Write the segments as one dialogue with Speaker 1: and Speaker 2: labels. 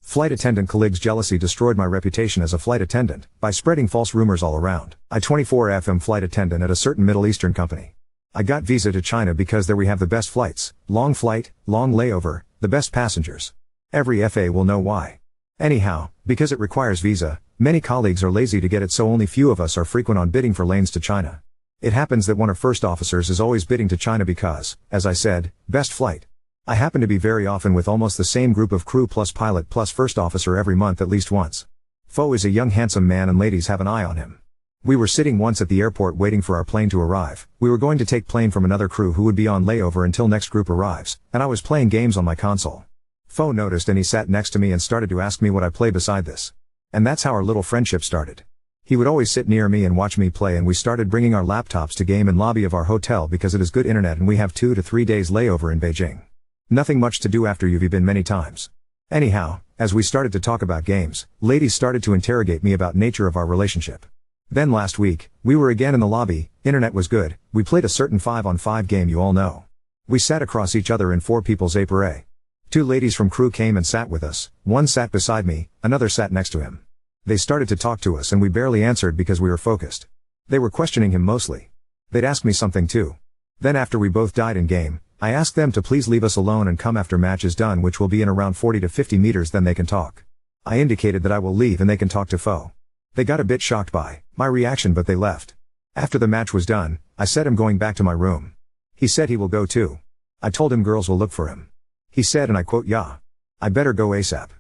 Speaker 1: Flight attendant colleague's jealousy destroyed my reputation as a flight attendant by spreading false rumors all around. I 24 FM flight attendant at a certain Middle Eastern company. I got visa to China because there we have the best flights, long flight, long layover, the best passengers. Every FA will know why. Anyhow, because it requires visa, many colleagues are lazy to get it, so only few of us are frequent on bidding for lanes to China. It happens that one of first officers is always bidding to China because, as I said, best flight. I happen to be very often with almost the same group of crew plus pilot plus first officer every month at least once. Fo is a young handsome man and ladies have an eye on him. We were sitting once at the airport waiting for our plane to arrive. We were going to take plane from another crew who would be on layover until next group arrives, and I was playing games on my console. Fo noticed and he sat next to me and started to ask me what I play beside this. And that's how our little friendship started. He would always sit near me and watch me play, and we started bringing our laptops to game in lobby of our hotel because it is good internet and we have 2 to 3 days layover in Beijing. Nothing much to do after you've been many times. Anyhow, as we started to talk about games, ladies started to interrogate me about nature of our relationship. Then last week, we were again in the lobby, internet was good, we played a certain 5-on-5 game you all know. We sat across each other in 4 people's appareil. 2 ladies from crew came and sat with us, one sat beside me, another sat next to him. They started to talk to us and we barely answered because we were focused. They were questioning him mostly. They'd ask me something too. Then after we both died in game, I asked them to please leave us alone and come after match is done, which will be in around 40 to 50 meters, then they can talk. I indicated that I will leave and they can talk to Fo. They got a bit shocked by my reaction but they left. After the match was done, I said I'm going back to my room. He said he will go too. I told him girls will look for him. He said, and I quote, "Yeah. I better go ASAP."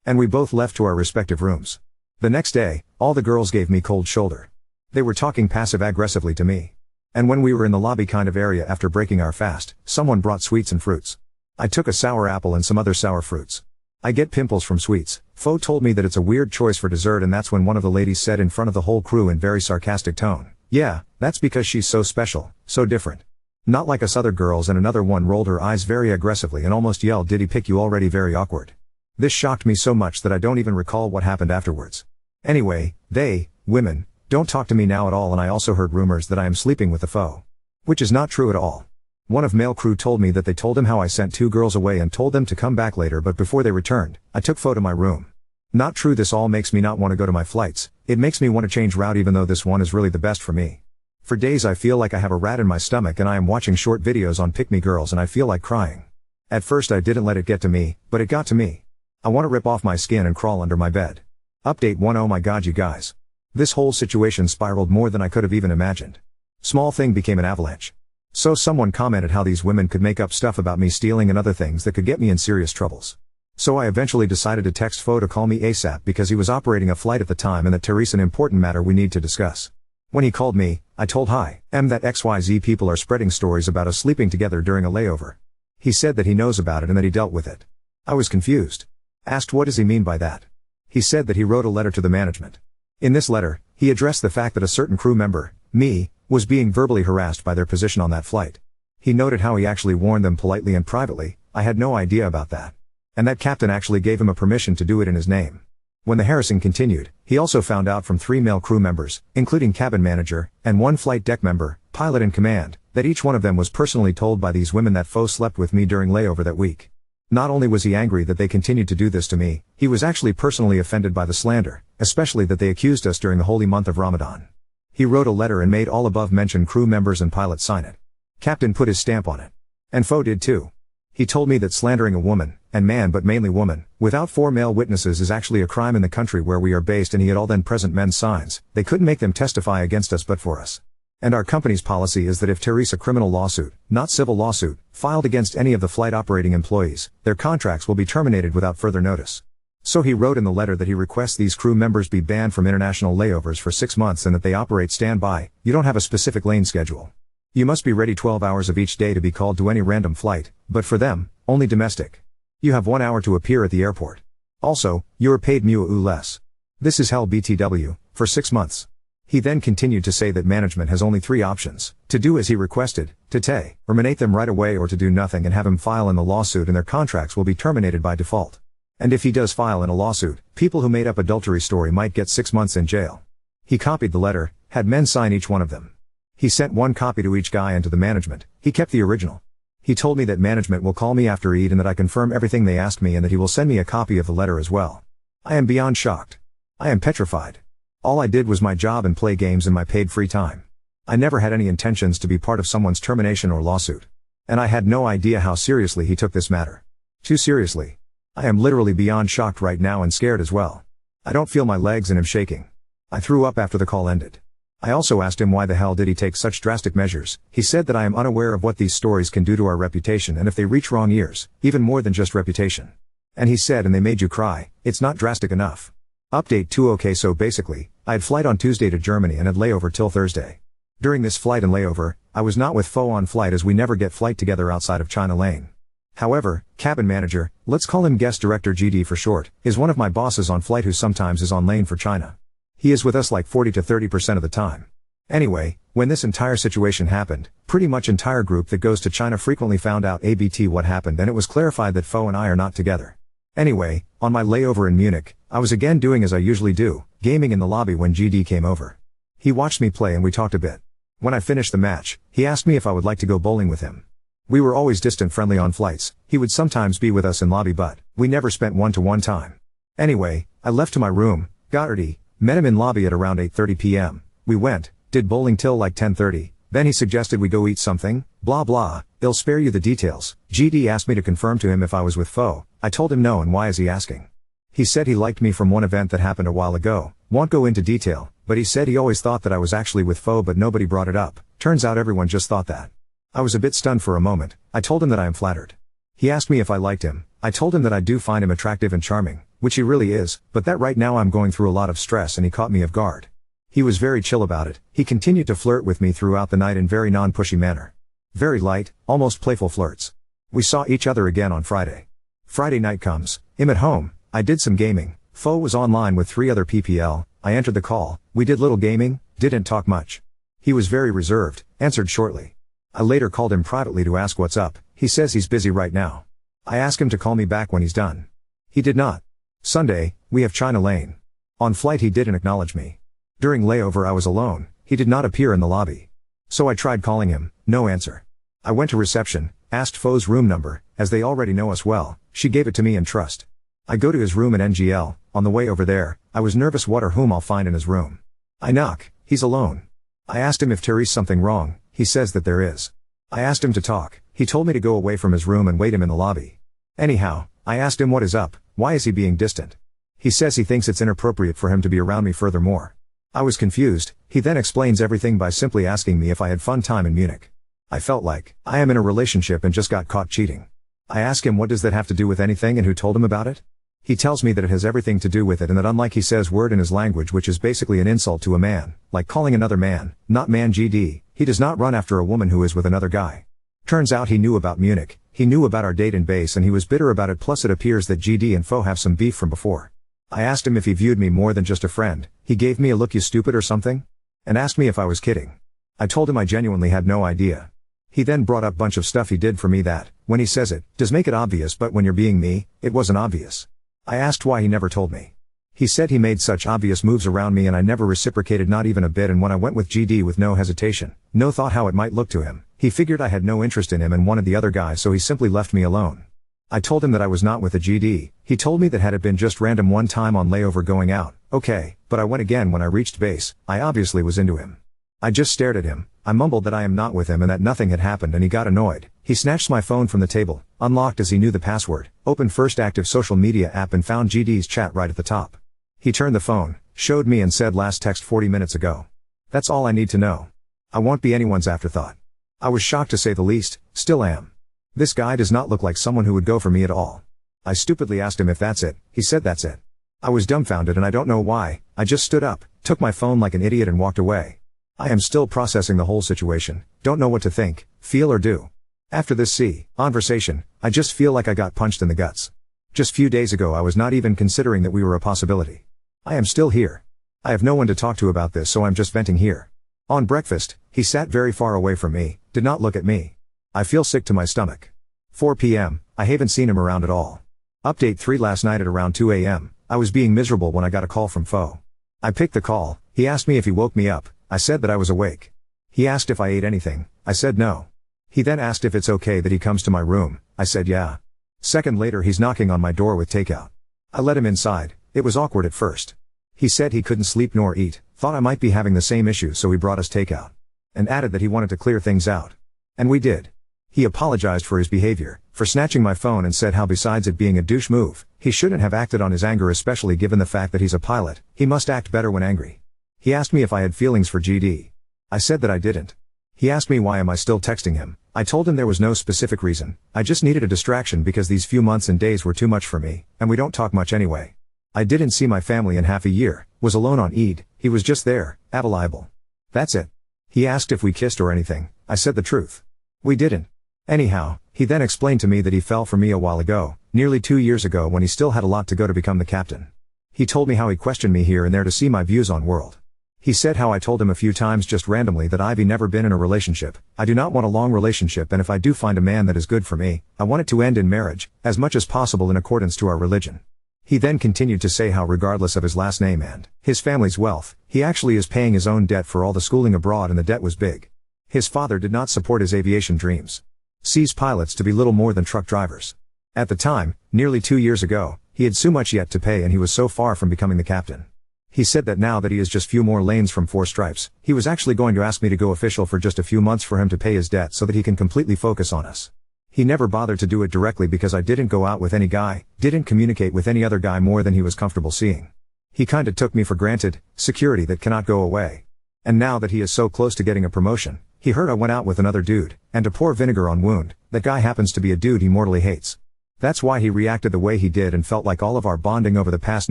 Speaker 1: And we both left to our respective rooms. The next day, all the girls gave me cold shoulder. They were talking passive-aggressively to me. And when we were in the lobby kind of area after breaking our fast, someone brought sweets and fruits. I took a sour apple and some other sour fruits. I get pimples from sweets. Fo told me that it's a weird choice for dessert, and that's when one of the ladies said in front of the whole crew in very sarcastic tone, "Yeah, that's because she's so special, so different. Not like us other girls." And another one rolled her eyes very aggressively and almost yelled, "Did he pick you already?" Very awkward. This shocked me so much that I don't even recall what happened afterwards. Anyway, they, women, don't talk to me now at all, and I also heard rumors that I am sleeping with the Fo. Which is not true at all. One of male crew told me that they told him how I sent 2 girls away and told them to come back later, but before they returned, I took Fo to my room. Not true. This all makes me not want to go to my flights. It makes me want to change route, even though this one is really the best for me. For days I feel like I have a rat in my stomach and I am watching short videos on pick me girls and I feel like crying. At first I didn't let it get to me, but it got to me. I want to rip off my skin and crawl under my bed. Update 1. Oh my god, you guys. This whole situation spiraled more than I could have even imagined. Small thing became an avalanche. So someone commented how these women could make up stuff about me stealing and other things that could get me in serious troubles. So I eventually decided to text Fo to call me ASAP because he was operating a flight at the time and that Therese an important matter we need to discuss. When he called me, I told hi, that XYZ people are spreading stories about us sleeping together during a layover. He said that he knows about it and that he dealt with it. I was confused. Asked what does he mean by that? He said that he wrote a letter to the management. In this letter, he addressed the fact that a certain crew member, me, was being verbally harassed by their position on that flight. He noted how he actually warned them politely and privately. I had no idea about that. And that captain actually gave him a permission to do it in his name. When the harassing continued, he also found out from 3 male crew members, including cabin manager, and 1 flight deck member, pilot in command, that each one of them was personally told by these women that Fo slept with me during layover that week. Not only was he angry that they continued to do this to me, he was actually personally offended by the slander, especially that they accused us during the holy month of Ramadan. He wrote a letter and made all above mentioned crew members and pilots sign it. Captain put his stamp on it. And Fo did too. He told me that slandering a woman, and man but mainly woman, without 4 male witnesses is actually a crime in the country where we are based, and he had all then present men's signs. They couldn't make them testify against us but for us. And our company's policy is that if Therese a criminal lawsuit, not civil lawsuit, filed against any of the flight operating employees, their contracts will be terminated without further notice. So he wrote in the letter that he requests these crew members be banned from international layovers for 6 months and that they operate standby. You don't have a specific lane schedule. You must be ready 12 hours of each day to be called to any random flight, but for them, only domestic. You have 1 hour to appear at the airport. Also, you are paid mu less. This is hell BTW, for 6 months. He then continued to say that management has only 3 options: to do as he requested, to terminate them right away, or to do nothing and have him file in the lawsuit and their contracts will be terminated by default. And if he does file in a lawsuit, people who made up adultery story might get 6 months in jail. He copied the letter, had men sign each one of them. He sent 1 copy to each guy and to the management. He kept the original. He told me that management will call me after Eid and that I confirm everything they asked me and that he will send me a copy of the letter as well. I am beyond shocked. I am petrified. All I did was my job and play games in my paid free time. I never had any intentions to be part of someone's termination or lawsuit. And I had no idea how seriously he took this matter. Too seriously. I am literally beyond shocked right now and scared as well. I don't feel my legs and am shaking. I threw up after the call ended. I also asked him why the hell did he take such drastic measures. He said that I am unaware of what these stories can do to our reputation and if they reach wrong ears, even more than just reputation. And he said, and they made you cry, it's not drastic enough. Update 2. Okay, so basically, I had flight on Tuesday to Germany and had layover till Thursday. During this flight and layover, I was not with Fo on flight as we never get flight together outside of China Lane. However, cabin manager, let's call him guest director GD for short, is one of my bosses on flight who sometimes is on lane for China. He is with us like 40 to 30% of the time. Anyway, when this entire situation happened, pretty much entire group that goes to China frequently found out ABT what happened and it was clarified that Fo and I are not together. Anyway, on my layover in Munich, I was again doing as I usually do, gaming in the lobby when GD came over. He watched me play and we talked a bit. When I finished the match, he asked me if I would like to go bowling with him. We were always distant friendly on flights, he would sometimes be with us in lobby but we never spent one-to-one time. Anyway, I left to my room, got ready, met him in lobby at around 8:30 p.m. We went, did bowling till like 10:30, then he suggested we go eat something, blah blah, I'll spare you the details. GD asked me to confirm to him if I was with Fo, I told him no and why is he asking? He said he liked me from one event that happened a while ago, won't go into detail, but he said he always thought that I was actually with Fo but nobody brought it up, turns out everyone just thought that. I was a bit stunned for a moment, I told him that I am flattered. He asked me if I liked him, I told him that I do find him attractive and charming, which he really is, but that right now I'm going through a lot of stress and he caught me off guard. He was very chill about it, he continued to flirt with me throughout the night in very non-pushy manner. Very light, almost playful flirts. We saw each other again on Friday. Friday night comes, I'm at home, I did some gaming, Fo was online with 3 other PPL, I entered the call, we did little gaming, didn't talk much. He was very reserved, answered shortly. I later called him privately to ask what's up, he says he's busy right now. I asked him to call me back when he's done. He did not. Sunday, we have China Lane. On flight he didn't acknowledge me. During layover I was alone, he did not appear in the lobby. So I tried calling him, no answer. I went to reception, asked Fo's room number, as they already know us well, she gave it to me in trust. I go to his room at NGL, on the way over there, I was nervous what or whom I'll find in his room. I knock, he's alone. I asked him if there's something wrong, he says that there is. I asked him to talk, he told me to go away from his room and wait him in the lobby. Anyhow, I asked him what is up, why is he being distant? He says he thinks it's inappropriate for him to be around me furthermore. I was confused, he then explains everything by simply asking me if I had fun time in Munich. I felt like, I am in a relationship and just got caught cheating. I ask him what does that have to do with anything and who told him about it? He tells me that it has everything to do with it and that unlike he says word in his language which is basically an insult to a man, like calling another man, not man GD, he does not run after a woman who is with another guy. Turns out he knew about Munich, he knew about our date in base and he was bitter about it plus it appears that GD and Fo have some beef from before. I asked him if he viewed me more than just a friend, he gave me a look you stupid or something? And asked me if I was kidding. I told him I genuinely had no idea. He then brought up bunch of stuff he did for me that, when he says it, does make it obvious but when you're being me, it wasn't obvious. I asked why he never told me. He said he made such obvious moves around me and I never reciprocated not even a bit and when I went with GD with no hesitation, no thought how it might look to him, he figured I had no interest in him and wanted the other guy so he simply left me alone. I told him that I was not with a GD, he told me that had it been just random one time on layover going out, okay, but I went again when I reached base, I obviously was into him. I just stared at him, I mumbled that I am not with him and that nothing had happened and he got annoyed. He snatched my phone from the table, unlocked as he knew the password, opened first active social media app and found GD's chat right at the top. He turned the phone, showed me and said last text 40 minutes ago. That's all I need to know. I won't be anyone's afterthought. I was shocked to say the least, still am. This guy does not look like someone who would go for me at all. I stupidly asked him if that's it, he said that's it. I was dumbfounded and I don't know why, I just stood up, took my phone like an idiot and walked away. I am still processing the whole situation, don't know what to think, feel or do. After this conversation, I just feel like I got punched in the guts. Just few days ago I was not even considering that we were a possibility. I am still here. I have no one to talk to about this so I'm just venting here. On breakfast, he sat very far away from me, did not look at me. I feel sick to my stomach. 4 p.m, I haven't seen him around at all. Update 3 last night at around 2 a.m, I was being miserable when I got a call from Fo. I picked the call, he asked me if he woke me up, I said that I was awake. He asked if I ate anything, I said no. He then asked if it's okay that he comes to my room, I said yeah. Second later he's knocking on my door with takeout. I let him inside, It was awkward at first. He said he couldn't sleep nor eat, thought I might be having the same issue, so he brought us takeout. And added that he wanted to clear things out. And we did. He apologized for his behavior, for snatching my phone, and said how besides it being a douche move, he shouldn't have acted on his anger, especially given the fact that he's a pilot, he must act better when angry. He asked me if I had feelings for GD. I said that I didn't. He asked me why am I still texting him. I told him there was no specific reason, I just needed a distraction because these few months and days were too much for me, and we don't talk much anyway. I didn't see my family in half a year, was alone on Eid, he was just there, available. That's it. He asked if we kissed or anything, I said the truth. We didn't. Anyhow, he then explained to me that he fell for me a while ago, nearly 2 years ago, when he still had a lot to go to become the captain. He told me how he questioned me here and there to see my views on world. He said how I told him a few times just randomly that I've never been in a relationship, I do not want a long relationship, and if I do find a man that is good for me, I want it to end in marriage, as much as possible in accordance to our religion. He then continued to say how regardless of his last name and his family's wealth, he actually is paying his own debt for all the schooling abroad, and the debt was big. His father did not support his aviation dreams. Sees pilots to be little more than truck drivers. At the time, nearly 2 years ago, he had so much yet to pay and he was so far from becoming the captain. He said that now that he is just few more lanes from 4 stripes, he was actually going to ask me to go official for just a few months for him to pay his debt so that he can completely focus on us. He never bothered to do it directly because I didn't go out with any guy, didn't communicate with any other guy more than he was comfortable seeing. He kinda took me for granted, security that cannot go away. And now that he is so close to getting a promotion, he heard I went out with another dude, and to pour vinegar on wound, that guy happens to be a dude he mortally hates. That's why he reacted the way he did and felt like all of our bonding over the past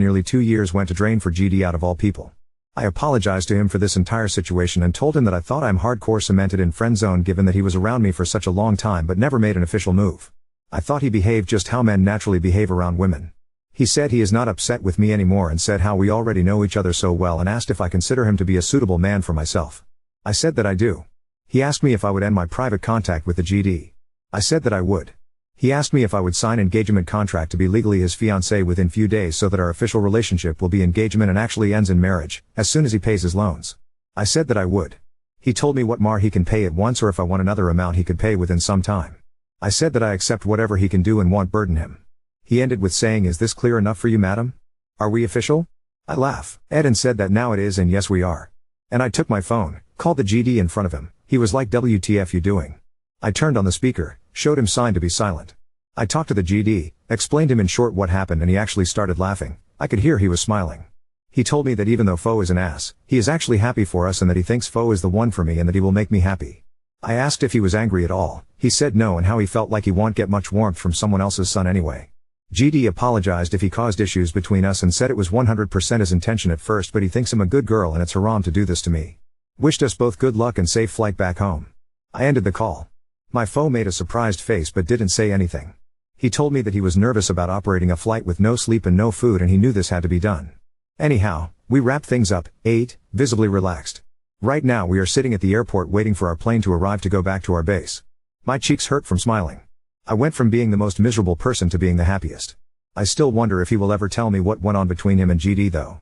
Speaker 1: nearly 2 years went to drain for GD out of all people. I apologized to him for this entire situation and told him that I thought I'm hardcore cemented in friend zone given that he was around me for such a long time but never made an official move. I thought he behaved just how men naturally behave around women. He said he is not upset with me anymore and said how we already know each other so well and asked if I consider him to be a suitable man for myself. I said that I do. He asked me if I would end my private contact with the GD. I said that I would. He asked me if I would sign engagement contract to be legally his fiancée within few days so that our official relationship will be engagement and actually ends in marriage, as soon as he pays his loans. I said that I would. He told me what mahr he can pay at once or if I want another amount he could pay within some time. I said that I accept whatever he can do and won't burden him. He ended with saying, "Is this clear enough for you, madam? Are we official?" I laughed, and said that now it is and yes we are. And I took my phone, called the GD in front of him. He was like, "WTF you doing?" I turned on the speaker, showed him sign to be silent. I talked to the GD, explained him in short what happened and he actually started laughing. I could hear he was smiling. He told me that even though Fo is an ass, he is actually happy for us and that he thinks Fo is the one for me and that he will make me happy. I asked if he was angry at all, he said no and how he felt like he won't get much warmth from someone else's son anyway. GD apologized if he caused issues between us and said it was 100% his intention at first but he thinks I'm a good girl and it's haram to do this to me. Wished us both good luck and safe flight back home. I ended the call. My Fo made a surprised face but didn't say anything. He told me that he was nervous about operating a flight with no sleep and no food and he knew this had to be done. Anyhow, we wrapped things up, ate, visibly relaxed. Right now we are sitting at the airport waiting for our plane to arrive to go back to our base. My cheeks hurt from smiling. I went from being the most miserable person to being the happiest. I still wonder if he will ever tell me what went on between him and GD though.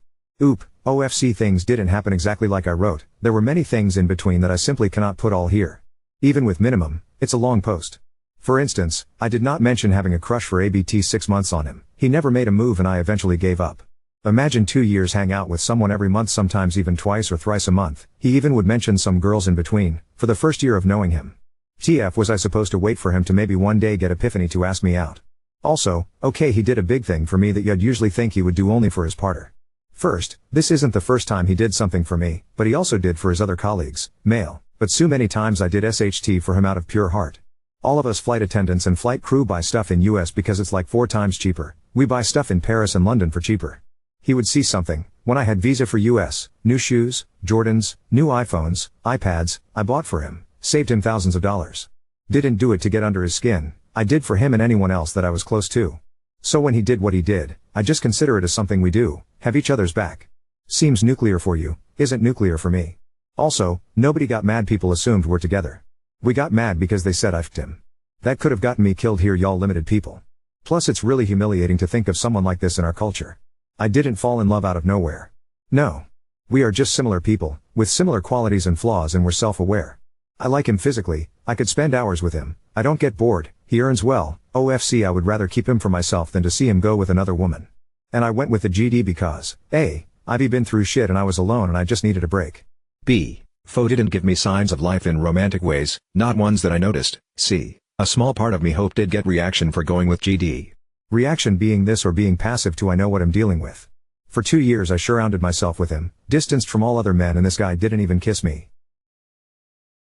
Speaker 1: OFC things didn't happen exactly like I wrote, there were many things in between that I simply cannot put all here. Even with minimum, it's a long post. For instance, I did not mention having a crush for ABT 6 months on him, he never made a move and I eventually gave up. Imagine 2 years hang out with someone every month, sometimes even twice or thrice a month, he even would mention some girls in between, for the first year of knowing him. TF was I supposed to wait for him to maybe one day get epiphany to ask me out? Also, okay he did a big thing for me that you'd usually think he would do only for his partner. First, this isn't the first time he did something for me, but he also did for his other colleagues, male, but so many times I did SHT for him out of pure heart. All of us flight attendants and flight crew buy stuff in US because it's like 4 times cheaper, we buy stuff in Paris and London for cheaper. He would see something, when I had visa for US, new shoes, Jordans, new iPhones, iPads, I bought for him, saved him thousands of dollars. Didn't do it to get under his skin, I did for him and anyone else that I was close to. So when he did what he did, I just consider it as something we do, have each other's back. Seems nuclear for you, isn't nuclear for me. Also, nobody got mad, people assumed we're together. We got mad because they said I f***ed him. That could have gotten me killed here, y'all limited people. Plus it's really humiliating to think of someone like this in our culture. I didn't fall in love out of nowhere. No. We are just similar people, with similar qualities and flaws and we're self-aware. I like him physically, I could spend hours with him, I don't get bored, he earns well, OFC I would rather keep him for myself than to see him go with another woman. And I went with the GD because, A, I've been through shit and I was alone and I just needed a break.
Speaker 2: B. Fo didn't give me signs of life in romantic ways, not ones that I noticed. C. A small part of me hoped I'd get reaction for going with GD.
Speaker 1: Reaction being this or being passive to I know what I'm dealing with. For 2 years I surrounded myself with him, distanced from all other men, and this guy didn't even kiss me.